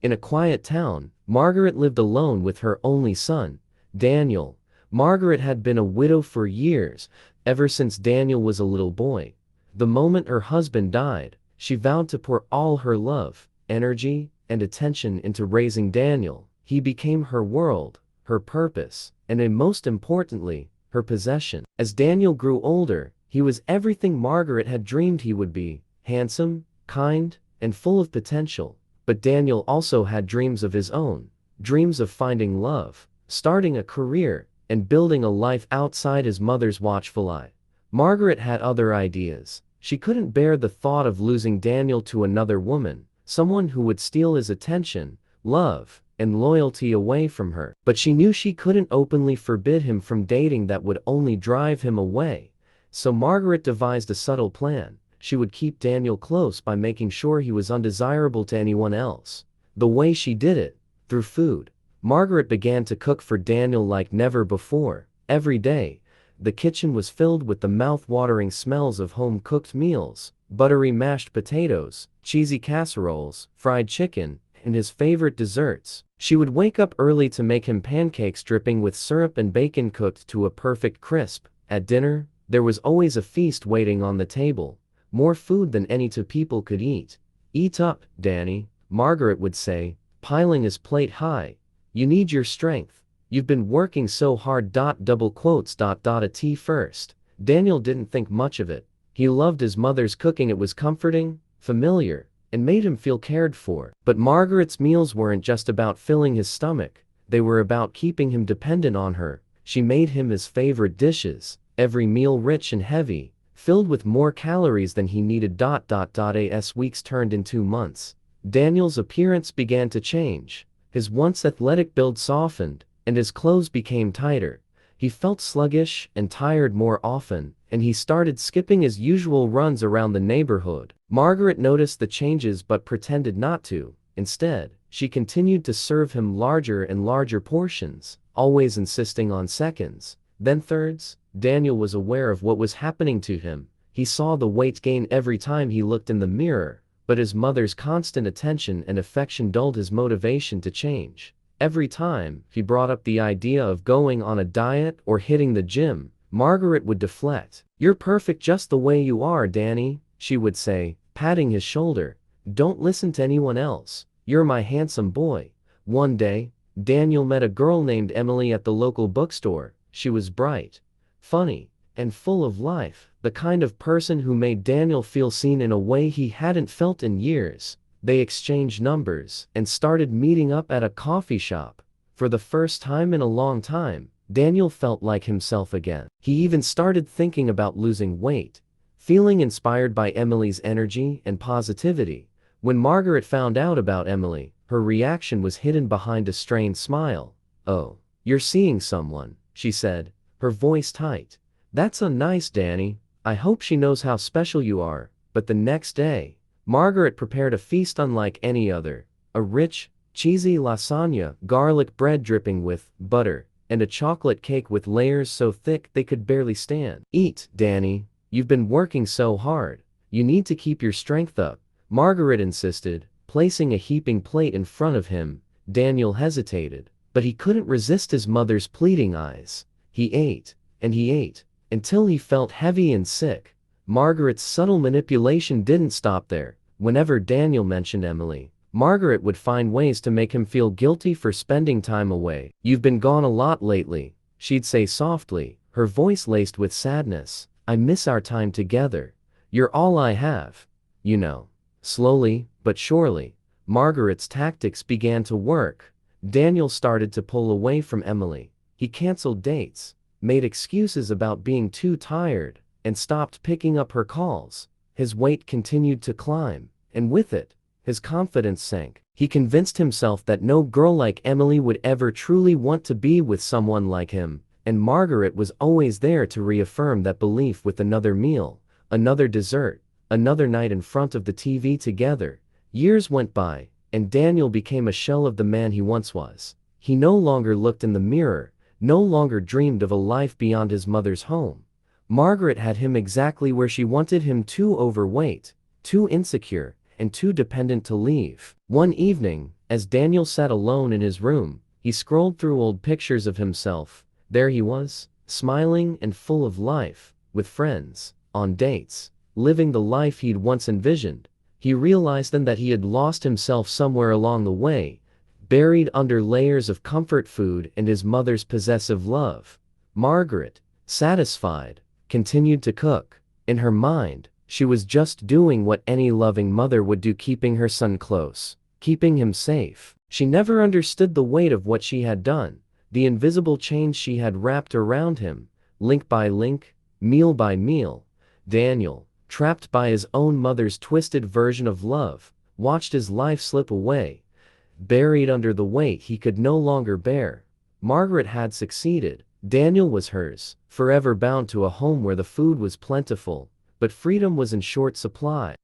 In a quiet town, Margaret lived alone with her only son, Daniel. Margaret had been a widow for years, ever since Daniel was a little boy. The moment her husband died, she vowed to pour all her love, energy, and attention into raising Daniel. He became her world, her purpose, and most importantly, her possession. As Daniel grew older, he was everything Margaret had dreamed he would be: handsome, kind, and full of potential. But Daniel also had dreams of his own, dreams of finding love, starting a career, and building a life outside his mother's watchful eye. Margaret had other ideas. She couldn't bear the thought of losing Daniel to another woman, someone who would steal his attention, love, and loyalty away from her. But she knew she couldn't openly forbid him from dating; that would only drive him away. So Margaret devised a subtle plan. She would keep Daniel close by making sure he was undesirable to anyone else. The way she did it? Through food. Margaret began to cook for Daniel like never before. Every day, the kitchen was filled with the mouth-watering smells of home-cooked meals: buttery mashed potatoes, cheesy casseroles, fried chicken, and his favorite desserts. She would wake up early to make him pancakes dripping with syrup and bacon cooked to a perfect crisp. At dinner, there was always a feast waiting on the table. More food than any two people could eat. "Eat up, Danny," Margaret would say, piling his plate high. "You need your strength. You've been working so hard. At first, Daniel didn't think much of it. He loved his mother's cooking. It was comforting, familiar, and made him feel cared for. But Margaret's meals weren't just about filling his stomach. They were about keeping him dependent on her. She made him his favorite dishes, every meal rich and heavy, filled with more calories than he needed. As weeks turned into months, Daniel's appearance began to change. His once athletic build softened, and his clothes became tighter. He felt sluggish and tired more often, and he started skipping his usual runs around the neighborhood. Margaret noticed the changes but pretended not to. Instead, she continued to serve him larger and larger portions, always insisting on seconds, then thirds. Daniel was aware of what was happening to him. He saw the weight gain every time he looked in the mirror, but his mother's constant attention and affection dulled his motivation to change. Every time he brought up the idea of going on a diet or hitting the gym, Margaret would deflect. "You're perfect just the way you are, Danny," she would say, patting his shoulder. "Don't listen to anyone else. You're my handsome boy." One day, Daniel met a girl named Emily at the local bookstore. She was bright, funny, and full of life, the kind of person who made Daniel feel seen in a way he hadn't felt in years. They exchanged numbers and started meeting up at a coffee shop. For the first time in a long time, Daniel felt like himself again. He even started thinking about losing weight, feeling inspired by Emily's energy and positivity. When Margaret found out about Emily, her reaction was hidden behind a strained smile. "Oh, you're seeing someone," she said, her voice tight. "That's nice, Danny. I hope she knows how special you are." But the next day, Margaret prepared a feast unlike any other. A rich, cheesy lasagna, garlic bread dripping with butter, and a chocolate cake with layers so thick they could barely stand. "Eat, Danny. You've been working so hard. You need to keep your strength up," Margaret insisted, placing a heaping plate in front of him. Daniel hesitated, but he couldn't resist his mother's pleading eyes. He ate, and he ate, until he felt heavy and sick. Margaret's subtle manipulation didn't stop there. Whenever Daniel mentioned Emily, Margaret would find ways to make him feel guilty for spending time away. "You've been gone a lot lately," she'd say softly, her voice laced with sadness. "I miss our time together. You're all I have, you know." Slowly, but surely, Margaret's tactics began to work. Daniel started to pull away from Emily. He canceled dates, made excuses about being too tired, and stopped picking up her calls. His weight continued to climb, and with it, his confidence sank. He convinced himself that no girl like Emily would ever truly want to be with someone like him, and Margaret was always there to reaffirm that belief with another meal, another dessert, another night in front of the TV together. Years went by, and Daniel became a shell of the man he once was. He no longer looked in the mirror, no longer dreamed of a life beyond his mother's home. Margaret had him exactly where she wanted him: too overweight, too insecure, and too dependent to leave. One evening, As Daniel sat alone in his room, he scrolled through old pictures of himself. There he was, smiling and full of life, with friends, on dates, living the life he'd once envisioned. He realized then that he had lost himself somewhere along the way, buried under layers of comfort food and his mother's possessive love. Margaret, satisfied, continued to cook. In her mind, she was just doing what any loving mother would do, keeping her son close, keeping him safe. She never understood the weight of what she had done, the invisible chains she had wrapped around him, link by link, meal by meal. Daniel, trapped by his own mother's twisted version of love, watched his life slip away, buried under the weight he could no longer bear. Margaret had succeeded. Daniel was hers, forever bound to a home where the food was plentiful, but freedom was in short supply.